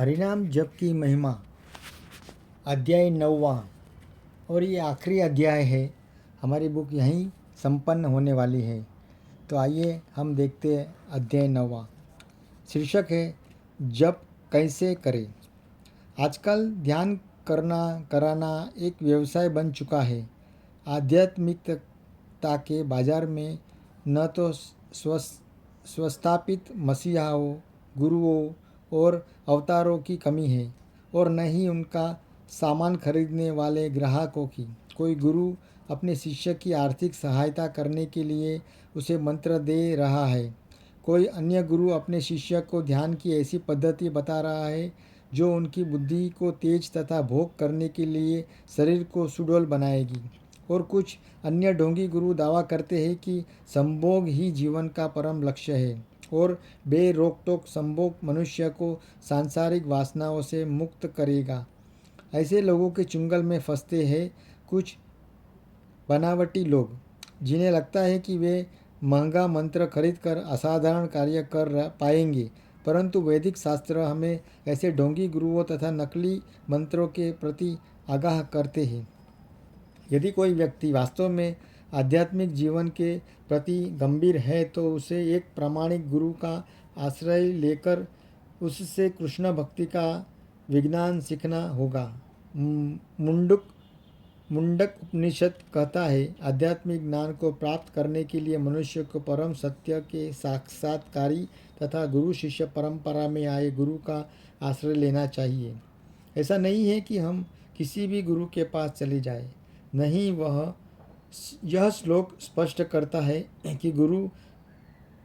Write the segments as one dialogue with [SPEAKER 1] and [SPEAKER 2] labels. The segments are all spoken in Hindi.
[SPEAKER 1] हरिनाम जप की महिमा अध्याय 9वां और ये आखिरी अध्याय है। हमारी बुक यहीं संपन्न होने वाली है। तो आइए हम देखते हैं अध्याय 9वां। शीर्षक है जप कैसे करें। आजकल ध्यान कराना एक व्यवसाय बन चुका है। आध्यात्मिकता के बाजार में न तो स्वस्थापित मसीहाओं, गुरुओं और अवतारों की कमी है और न ही उनका सामान खरीदने वाले ग्राहकों की। कोई गुरु अपने शिष्य की आर्थिक सहायता करने के लिए उसे मंत्र दे रहा है। कोई अन्य गुरु अपने शिष्य को ध्यान की ऐसी पद्धति बता रहा है जो उनकी बुद्धि को तेज तथा भोग करने के लिए शरीर को सुडौल बनाएगी। और कुछ अन्य ढोंगी गुरु दावा करते हैं कि संभोग ही जीवन का परम लक्ष्य है और बेरोक टोक संभोग मनुष्य को सांसारिक वासनाओं से मुक्त करेगा। ऐसे लोगों के चुंगल में फंसते हैं कुछ बनावटी लोग, जिन्हें लगता है कि वे महंगा मंत्र खरीदकर असाधारण कार्य कर पाएंगे। परंतु वैदिक शास्त्र हमें ऐसे ढोंगी गुरुओं तथा नकली मंत्रों के प्रति आगाह करते हैं। यदि कोई व्यक्ति वास्तव में आध्यात्मिक जीवन के प्रति गंभीर है तो उसे एक प्रामाणिक गुरु का आश्रय लेकर उससे कृष्ण भक्ति का विज्ञान सीखना होगा। मुंडक उपनिषद कहता है, आध्यात्मिक ज्ञान को प्राप्त करने के लिए मनुष्य को परम सत्य के साक्षात्कारी तथा गुरु शिष्य परंपरा में आए गुरु का आश्रय लेना चाहिए। ऐसा नहीं है कि हम किसी भी गुरु के पास चले जाएं। नहीं, यह श्लोक स्पष्ट करता है कि गुरु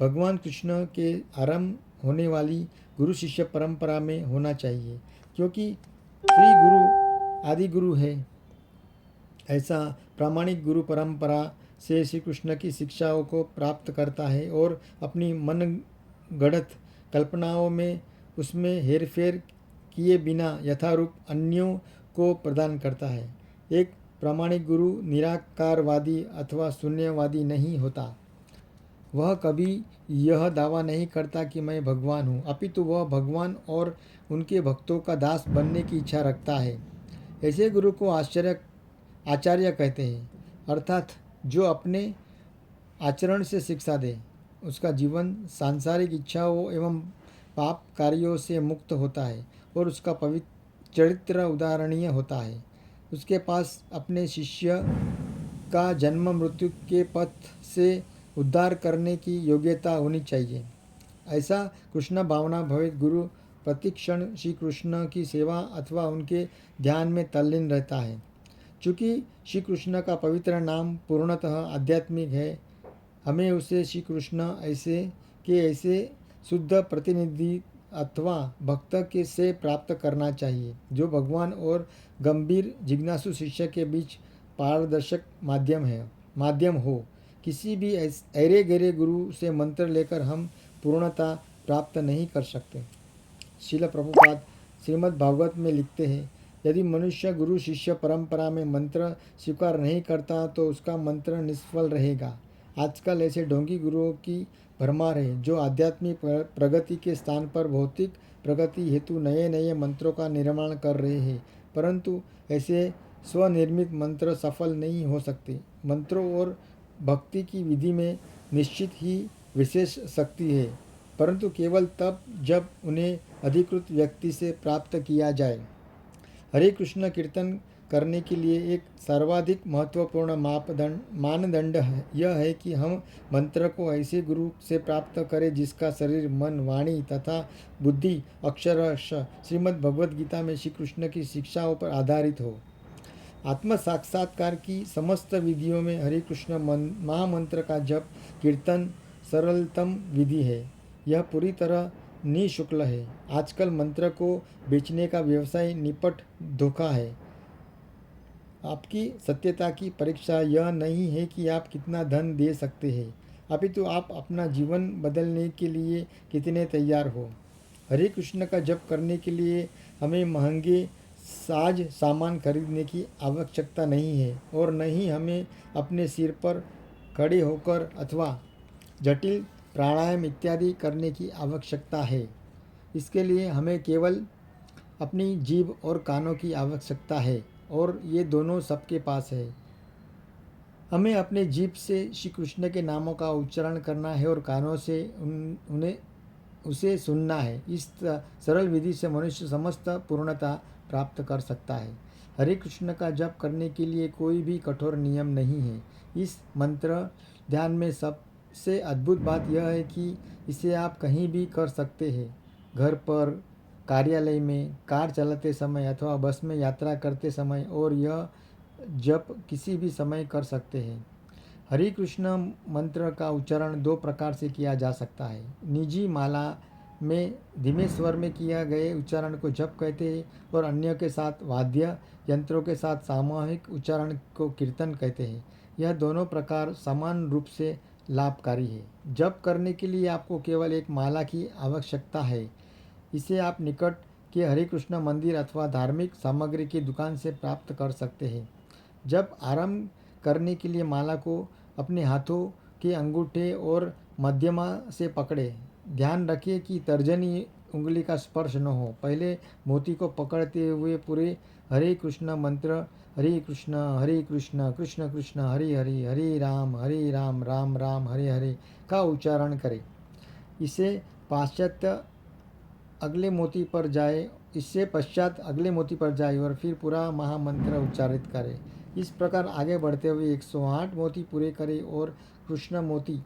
[SPEAKER 1] भगवान कृष्ण के आरंभ होने वाली गुरु शिष्य परंपरा में होना चाहिए, क्योंकि श्री गुरु आदि गुरु है। ऐसा प्रामाणिक गुरु परंपरा से श्री कृष्ण की शिक्षाओं को प्राप्त करता है और अपनी मनगढ़ंत कल्पनाओं में उसमें हेरफेर किए बिना यथारूप अन्यों को प्रदान करता है। एक प्रामाणिक गुरु निराकारवादी अथवा शून्यवादी नहीं होता। वह कभी यह दावा नहीं करता कि मैं भगवान हूँ, अपितु वह भगवान और उनके भक्तों का दास बनने की इच्छा रखता है। ऐसे गुरु को आचार्य कहते हैं, अर्थात जो अपने आचरण से शिक्षा दे। उसका जीवन सांसारिक इच्छाओं एवं पाप कार्यों से मुक्त होता है और उसका पवित्र चरित्र उदाहरणीय होता है। उसके पास अपने शिष्य का जन्म मृत्यु के पथ से उद्धार करने की योग्यता होनी चाहिए। ऐसा कृष्ण भावना भवित गुरु प्रतिक्षण श्री कृष्ण की सेवा अथवा उनके ध्यान में तल्लीन रहता है। चूँकि श्री कृष्ण का पवित्र नाम पूर्णतः आध्यात्मिक है, हमें उसे श्री कृष्ण ऐसे शुद्ध प्रतिनिधि अथवा भक्त के से प्राप्त करना चाहिए, जो भगवान और गंभीर जिज्ञासु शिष्य के बीच पारदर्शक माध्यम हो। किसी भी ऐरे गहरे गुरु से मंत्र लेकर हम पूर्णता प्राप्त नहीं कर सकते। श्रील प्रभुपाद श्रीमद् भागवत में लिखते हैं, यदि मनुष्य गुरु शिष्य परंपरा में मंत्र स्वीकार नहीं करता तो उसका मंत्र निष्फल रहेगा। आजकल ऐसे ढोंगी गुरुओं की भरमार है जो आध्यात्मिक प्रगति के स्थान पर भौतिक प्रगति हेतु नए नए मंत्रों का निर्माण कर रहे हैं, परंतु ऐसे स्वनिर्मित मंत्र सफल नहीं हो सकते। मंत्रों और भक्ति की विधि में निश्चित ही विशेष शक्ति है, परंतु केवल तब जब उन्हें अधिकृत व्यक्ति से प्राप्त किया जाए। हरे कृष्ण कीर्तन करने के लिए एक सर्वाधिक महत्वपूर्ण मानदंड यह है कि हम मंत्र को ऐसे गुरु से प्राप्त करें जिसका शरीर, मन, वाणी तथा बुद्धि अक्षरशः श्रीमद् भगवद गीता में श्री कृष्ण की शिक्षाओं पर आधारित हो। आत्म साक्षात्कार की समस्त विधियों में हरे कृष्ण महामंत्र का जप कीर्तन सरलतम विधि है। यह पूरी तरह निःशुल्क है। आजकल मंत्र को बेचने का व्यवसाय निपट धोखा है। आपकी सत्यता की परीक्षा यह नहीं है कि आप कितना धन दे सकते हैं, अपितु आप अपना जीवन बदलने के लिए कितने तैयार हो। हरे कृष्ण का जप करने के लिए हमें महंगे साज सामान खरीदने की आवश्यकता नहीं है और न ही हमें अपने सिर पर खड़े होकर अथवा जटिल प्राणायाम इत्यादि करने की आवश्यकता है। इसके लिए हमें केवल अपनी जीभ और कानों की आवश्यकता है और ये दोनों सबके पास है। हमें अपने जीभ से श्री कृष्ण के नामों का उच्चारण करना है और कानों से उन्हें उसे सुनना है। इस सरल विधि से मनुष्य समस्त पूर्णता प्राप्त कर सकता है। हरे कृष्ण का जप करने के लिए कोई भी कठोर नियम नहीं है। इस मंत्र ध्यान में सबसे अद्भुत बात यह है कि इसे आप कहीं भी कर सकते हैं। घर पर, कार्यालय में, कार चलाते समय अथवा बस में यात्रा करते समय, और यह जप किसी भी समय कर सकते हैं। हरे कृष्ण मंत्र का उच्चारण दो प्रकार से किया जा सकता है। निजी माला में धीमे स्वर में किया गए उच्चारण को जप कहते हैं और अन्य के साथ वाद्य यंत्रों के साथ सामूहिक उच्चारण को कीर्तन कहते हैं। यह दोनों प्रकार समान रूप से लाभकारी है। जप करने के लिए आपको केवल एक माला की आवश्यकता है। इसे आप निकट के हरे कृष्ण मंदिर अथवा धार्मिक सामग्री की दुकान से प्राप्त कर सकते हैं। जब आरंभ करने के लिए माला को अपने हाथों के अंगूठे और मध्यमा से पकड़े। ध्यान रखिए कि तर्जनी उंगली का स्पर्श न हो। पहले मोती को पकड़ते हुए पूरे हरे कृष्ण मंत्र हरे कृष्ण कृष्ण कृष्ण हरे हरे हरे राम राम राम हरे हरे का उच्चारण करें। इसे पाश्चात्य अगले मोती पर जाए इससे पश्चात अगले मोती पर जाए और फिर पूरा महामंत्र उच्चारित करें। इस प्रकार आगे बढ़ते हुए 108 मोती पूरे करें और कृष्ण मोती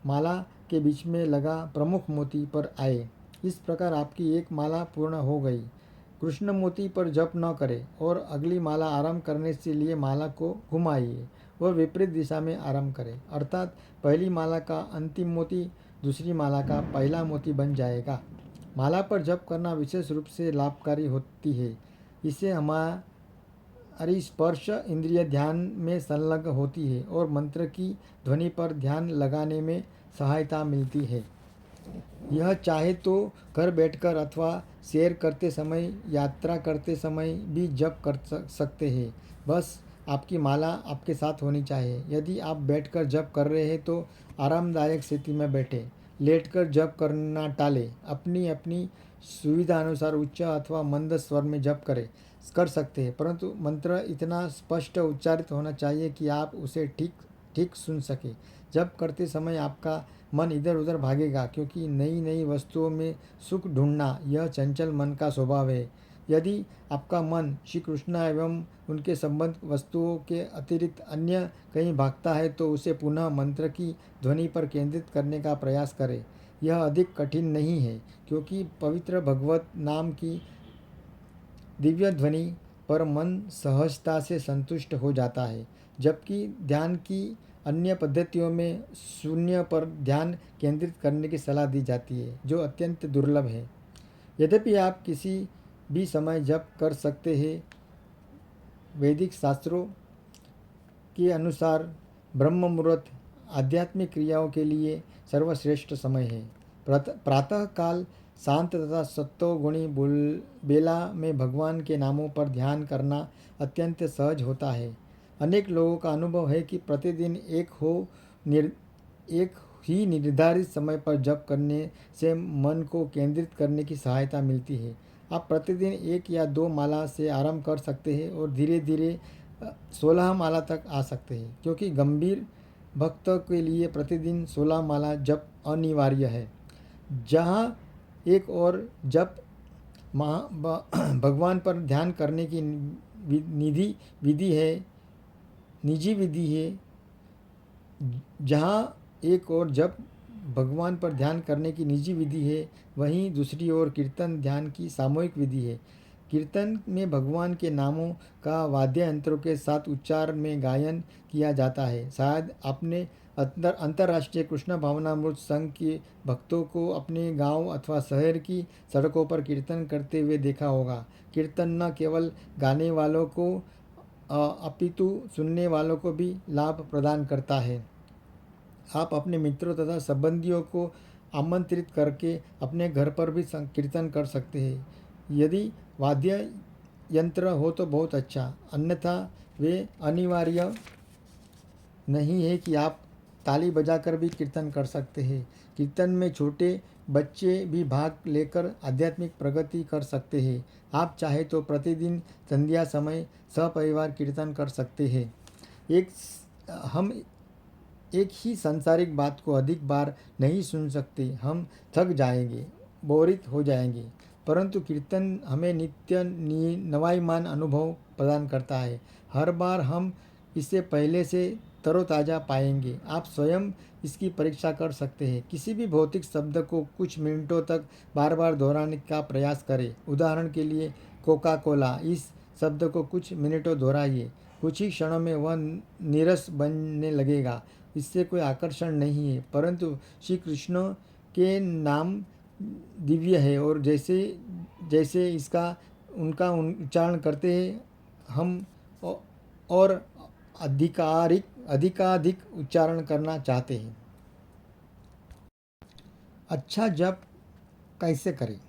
[SPEAKER 1] माला के बीच में लगा प्रमुख मोती पर आए। इस प्रकार आपकी एक माला पूर्ण हो गई। कृष्ण मोती पर जप न करें और अगली माला आरंभ करने से लिए माला को घुमाइए और विपरीत दिशा में आरंभ करें, अर्थात पहली माला का अंतिम मोती दूसरी माला का पहला मोती बन जाएगा। माला पर जप करना विशेष रूप से लाभकारी होती है। इससे हमारी स्पर्श इंद्रिय ध्यान में संलग्न होती है और मंत्र की ध्वनि पर ध्यान लगाने में सहायता मिलती है। यह चाहे तो घर बैठकर अथवा सैर करते समय, यात्रा करते समय भी जप कर सकते हैं। बस आपकी माला आपके साथ होनी चाहिए। यदि आप बैठकर जप कर रहे हैं तो आरामदायक स्थिति में बैठे। लेटकर जप करना टालें। अपनी अपनी सुविधा अनुसार उच्च अथवा मंद स्वर में जप कर सकते हैं, परंतु मंत्र इतना स्पष्ट उच्चारित होना चाहिए कि आप उसे ठीक ठीक सुन सकें। जप करते समय आपका मन इधर उधर भागेगा, क्योंकि नई नई वस्तुओं में सुख ढूंढना यह चंचल मन का स्वभाव है। यदि आपका मन श्री कृष्ण एवं उनके संबंध वस्तुओं के अतिरिक्त अन्य कहीं भागता है तो उसे पुनः मंत्र की ध्वनि पर केंद्रित करने का प्रयास करें। यह अधिक कठिन नहीं है, क्योंकि पवित्र भगवत नाम की दिव्य ध्वनि पर मन सहजता से संतुष्ट हो जाता है, जबकि ध्यान की अन्य पद्धतियों में शून्य पर ध्यान केंद्रित करने की सलाह दी जाती है, जो अत्यंत दुर्लभ है। यद्यपि आप किसी भी समय जप कर सकते हैं, वैदिक शास्त्रों के अनुसार ब्रह्म मुहूर्त आध्यात्मिक क्रियाओं के लिए सर्वश्रेष्ठ समय है। प्रातः काल शांत तथा सत्वगुणी बेला में भगवान के नामों पर ध्यान करना अत्यंत सहज होता है। अनेक लोगों का अनुभव है कि प्रतिदिन एक ही निर्धारित समय पर जप करने से मन को केंद्रित करने की सहायता मिलती है। आप प्रतिदिन 1 या 2 माला से आरंभ कर सकते हैं और धीरे धीरे 16 माला तक आ सकते हैं, क्योंकि गंभीर भक्तों के लिए प्रतिदिन 16 माला जप अनिवार्य है। जहाँ एक और जप भगवान पर ध्यान करने की निजी विधि है, जहाँ एक और जप भगवान पर ध्यान करने की निजी विधि है, वहीं दूसरी ओर कीर्तन ध्यान की सामूहिक विधि है। कीर्तन में भगवान के नामों का वाद्य यंत्रों के साथ उच्चार में गायन किया जाता है। शायद आपने अंतर्राष्ट्रीय कृष्ण भावनामृत संघ के भक्तों को अपने गांव अथवा शहर की सड़कों पर कीर्तन करते हुए देखा होगा। कीर्तन न केवल गाने वालों को अपितु सुनने वालों को भी लाभ प्रदान करता है। आप अपने मित्रों तथा संबंधियों को आमंत्रित करके अपने घर पर भी कीर्तन कर सकते हैं। यदि वाद्य यंत्र हो तो बहुत अच्छा, अन्यथा वे अनिवार्य नहीं है कि आप ताली बजाकर भी कीर्तन कर सकते हैं। कीर्तन में छोटे बच्चे भी भाग लेकर आध्यात्मिक प्रगति कर सकते हैं। आप चाहे तो प्रतिदिन संध्या समय सपरिवार कीर्तन कर सकते हैं। हम एक ही सांसारिक बात को अधिक बार नहीं सुन सकते, हम थक जाएंगे, बोरित हो जाएंगे। परंतु कीर्तन हमें नित्य नवाईमान अनुभव प्रदान करता है। हर बार हम इसे पहले से तरोताज़ा पाएंगे। आप स्वयं इसकी परीक्षा कर सकते हैं। किसी भी भौतिक शब्द को कुछ मिनटों तक बार बार दोहराने का प्रयास करें। उदाहरण के लिए कोका कोला, इस शब्द को कुछ मिनटों दोहराइए। कुछ ही क्षणों में वह नीरस बनने लगेगा। इससे कोई आकर्षण नहीं है, परंतु श्री कृष्ण के नाम दिव्य है और जैसे जैसे इसका उनका उच्चारण करते हैं हम और अधिकाधिक उच्चारण करना चाहते हैं। अच्छा जप कैसे करें?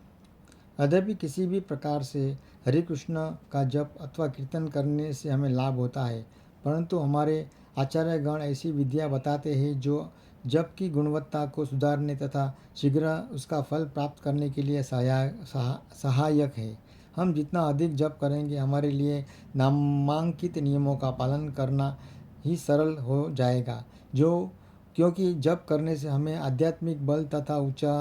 [SPEAKER 1] यद्यपि किसी भी प्रकार से हरे कृष्ण का जप अथवा कीर्तन करने से हमें लाभ होता है, परंतु हमारे आचार्यगण ऐसी विद्या बताते हैं जो जप की गुणवत्ता को सुधारने तथा शीघ्र उसका फल प्राप्त करने के लिए सहायक है। हम जितना अधिक जप करेंगे, हमारे लिए नामांकित नियमों का पालन करना ही सरल हो जाएगा। क्योंकि जप करने से हमें आध्यात्मिक बल तथा ऊंचा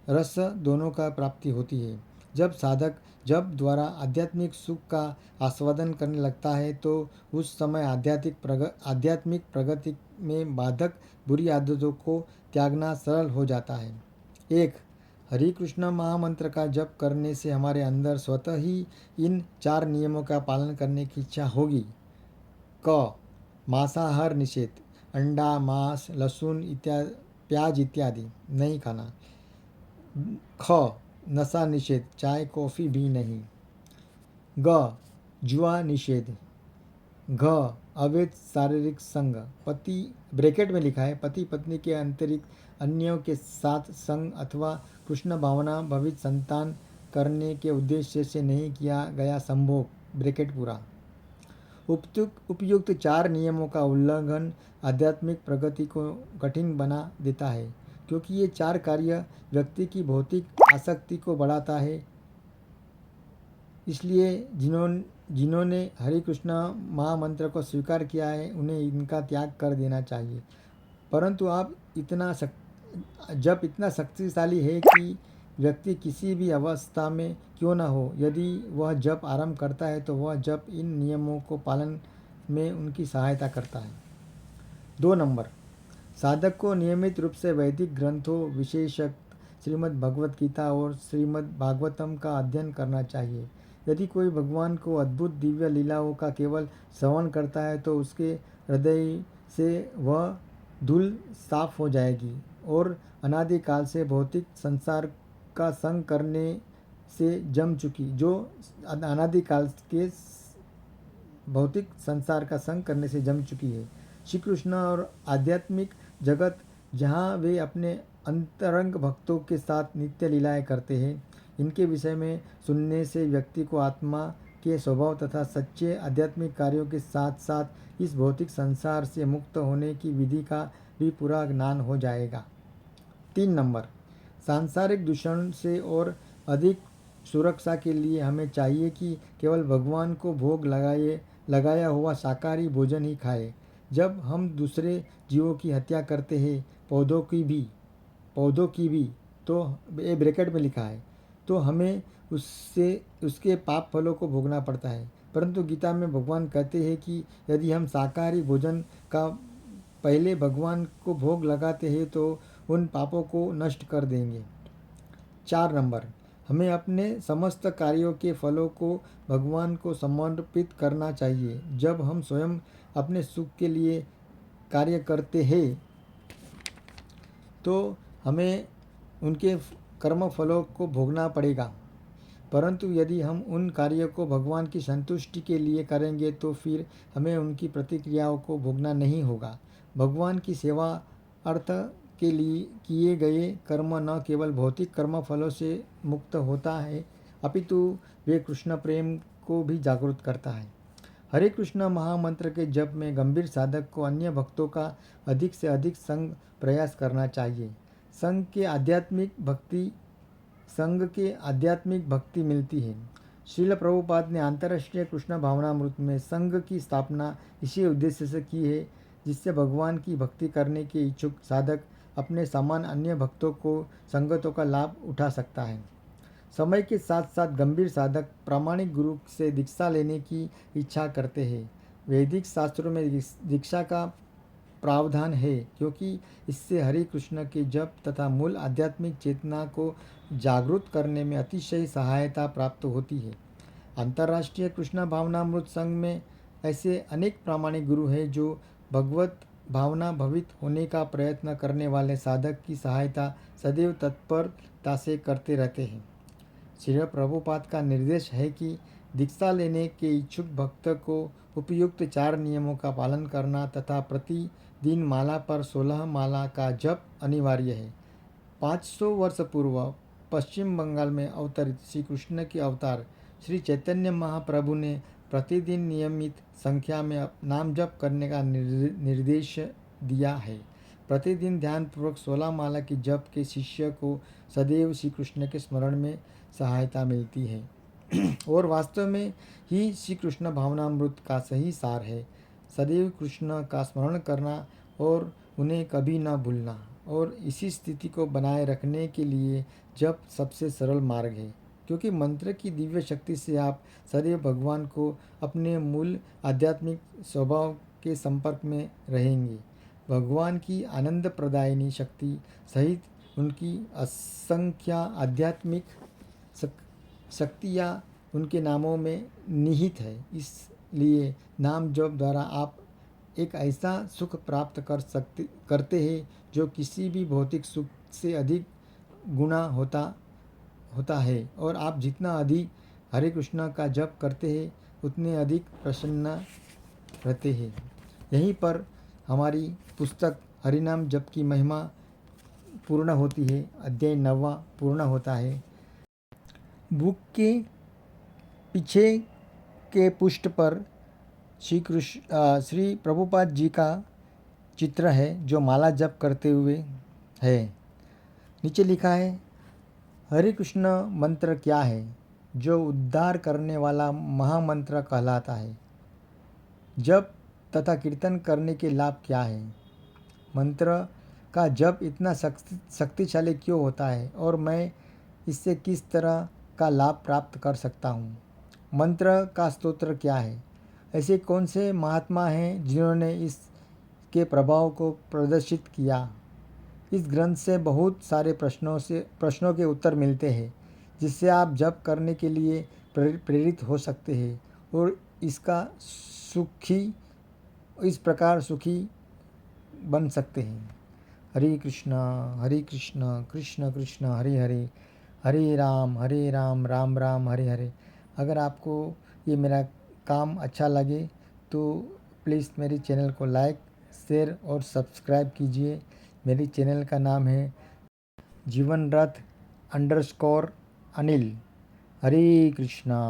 [SPEAKER 1] रस दोनों का प्राप्ति होती है। जब साधक जप द्वारा आध्यात्मिक सुख का आस्वादन करने लगता है तो उस समय आध्यात्मिक प्रगति में बाधक बुरी आदतों को त्यागना सरल हो जाता है। 1. हरि कृष्ण महामंत्र का जप करने से हमारे अंदर स्वतः ही इन 4 नियमों का पालन करने की इच्छा होगी। क. मांसाहार निषेध, अंडा, मांस, लहसुन इत्यादि, प्याज इत्यादि नहीं खाना। ख. नशा निषेध, चाय कॉफ़ी भी नहीं। ग. जुआ निषेध। घ. अवैध शारीरिक संग, पति ब्रैकेट में लिखा है पति पत्नी के अतिरिक्त अन्यों के साथ संग अथवा कृष्ण भावना भवित संतान करने के उद्देश्य से नहीं किया गया संभोग, ब्रैकेट पूरा। उपयुक्त 4 नियमों का उल्लंघन आध्यात्मिक प्रगति को कठिन बना देता है, क्योंकि ये 4 कार्य व्यक्ति की भौतिक आसक्ति को बढ़ाता है। इसलिए जिन्होंने हरे कृष्ण महामंत्र को स्वीकार किया है, उन्हें इनका त्याग कर देना चाहिए। परंतु आप जप इतना शक्तिशाली है कि व्यक्ति किसी भी अवस्था में क्यों न हो, यदि वह जप आरंभ करता है तो वह जप इन नियमों को पालन में उनकी सहायता करता है। 2 नंबर, साधक को नियमित रूप से वैदिक ग्रंथों, विशेषतः श्रीमद् भगवत गीता और श्रीमद् भागवतम का अध्ययन करना चाहिए। यदि कोई भगवान को अद्भुत दिव्य लीलाओं का केवल श्रवण करता है तो उसके हृदय से वह धूल साफ हो जाएगी और अनादिकाल से भौतिक संसार का संग करने से जम चुकी भौतिक संसार का संग करने से जम चुकी है। श्री कृष्ण और आध्यात्मिक जगत जहाँ वे अपने अंतरंग भक्तों के साथ नित्य लीलाएं करते हैं, इनके विषय में सुनने से व्यक्ति को आत्मा के स्वभाव तथा सच्चे आध्यात्मिक कार्यों के साथ साथ इस भौतिक संसार से मुक्त होने की विधि का भी पूरा ज्ञान हो जाएगा। 3 नंबर, सांसारिक दूषण से और अधिक सुरक्षा के लिए हमें चाहिए कि केवल भगवान को भोग लगाया हुआ शाकाहारी भोजन ही खाएं। जब हम दूसरे जीवों की हत्या करते हैं, पौधों की भी, तो ये ब्रैकेट में लिखा है, तो हमें उसके पाप फलों को भोगना पड़ता है। परंतु गीता में भगवान कहते हैं कि यदि हम शाकाहारी भोजन का पहले भगवान को भोग लगाते हैं तो उन पापों को नष्ट कर देंगे। 4 नंबर, हमें अपने समस्त कार्यों के फलों को भगवान को समर्पित करना चाहिए। जब हम स्वयं अपने सुख के लिए कार्य करते हैं तो हमें उनके कर्म फलों को भोगना पड़ेगा, परंतु यदि हम उन कार्यों को भगवान की संतुष्टि के लिए करेंगे तो फिर हमें उनकी प्रतिक्रियाओं को भोगना नहीं होगा। भगवान की सेवा अर्थ के लिए किए गए कर्म न केवल भौतिक कर्म फलों से मुक्त होता है, अपितु वे कृष्ण प्रेम को भी जागृत करता है। हरे कृष्ण महामंत्र के जप में गंभीर साधक को अन्य भक्तों का अधिक से अधिक संग प्रयास करना चाहिए। संघ के आध्यात्मिक भक्ति मिलती है। श्रील प्रभुपाद ने अंतर्राष्ट्रीय कृष्ण भावनामृत में संघ की स्थापना इसी उद्देश्य से की है, जिससे भगवान की भक्ति करने के इच्छुक साधक अपने समान अन्य भक्तों को संगतों का लाभ उठा सकता है। समय के साथ साथ गंभीर साधक प्रामाणिक गुरु से दीक्षा लेने की इच्छा करते हैं। वैदिक शास्त्रों में दीक्षा का प्रावधान है, क्योंकि इससे हरि कृष्ण के जप तथा मूल आध्यात्मिक चेतना को जागृत करने में अतिशय सहायता प्राप्त होती है। अंतर्राष्ट्रीय कृष्ण भावनामृत संघ में ऐसे अनेक प्रामाणिक गुरु हैं जो भगवत भावना भवित होने का प्रयत्न करने वाले साधक की सहायता सदैव तत्परता से करते रहते हैं। श्री प्रभुपाद का निर्देश है कि दीक्षा लेने के इच्छुक भक्त को उपयुक्त 4 नियमों का पालन करना तथा प्रतिदिन माला पर 16 माला का जप अनिवार्य है। 500 वर्ष पूर्व पश्चिम बंगाल में अवतरित श्री कृष्ण के अवतार श्री चैतन्य महाप्रभु ने प्रतिदिन नियमित संख्या में नाम जप करने का निर्देश दिया है। प्रतिदिन ध्यानपूर्वक 16 माला की जप के शिष्य को सदैव श्री कृष्ण के स्मरण में सहायता मिलती है और वास्तव में ही श्री कृष्ण भावनामृत का सही सार है। सदैव कृष्ण का स्मरण करना और उन्हें कभी न भूलना, और इसी स्थिति को बनाए रखने के लिए जप सबसे सरल मार्ग है, क्योंकि मंत्र की दिव्य शक्ति से आप सदैव भगवान को अपने मूल आध्यात्मिक स्वभाव के संपर्क में रहेंगे। भगवान की आनंद प्रदायिनी शक्ति सहित उनकी असंख्य आध्यात्मिक शक्तियाँ उनके नामों में निहित है। इसलिए नाम जप द्वारा आप एक ऐसा सुख प्राप्त करते हैं जो किसी भी भौतिक सुख से अधिक गुना होता है, और आप जितना अधिक हरे कृष्ण का जप करते हैं उतने अधिक प्रसन्न रहते हैं। यहीं पर हमारी पुस्तक हरिनाम जप की महिमा पूर्ण होती है। अध्याय 9वां पूर्ण होता है। बुक के पीछे के पृष्ठ पर श्री प्रभुपाद जी का चित्र है जो माला जप करते हुए है। नीचे लिखा है, हरे कृष्ण मंत्र क्या है? जो उद्धार करने वाला महामंत्र कहलाता है। जप तथा कीर्तन करने के लाभ क्या है? मंत्र का जप इतना शक्तिशाली क्यों होता है और मैं इससे किस तरह का लाभ प्राप्त कर सकता हूँ? मंत्र का स्तोत्र क्या है? ऐसे कौन से महात्मा हैं जिन्होंने इसके प्रभाव को प्रदर्शित किया? इस ग्रंथ से बहुत सारे प्रश्नों के उत्तर मिलते हैं, जिससे आप जप करने के लिए प्रेरित हो सकते हैं और इस प्रकार सुखी बन सकते हैं। हरे कृष्ण कृष्ण कृष्ण हरे हरे, हरे राम राम राम हरे हरे। अगर आपको ये मेरा काम अच्छा लगे तो प्लीज़ मेरे चैनल को लाइक, शेयर और सब्सक्राइब कीजिए। मेरी चैनल का नाम है जीवन रथ _ अनिल। हरे कृष्णा।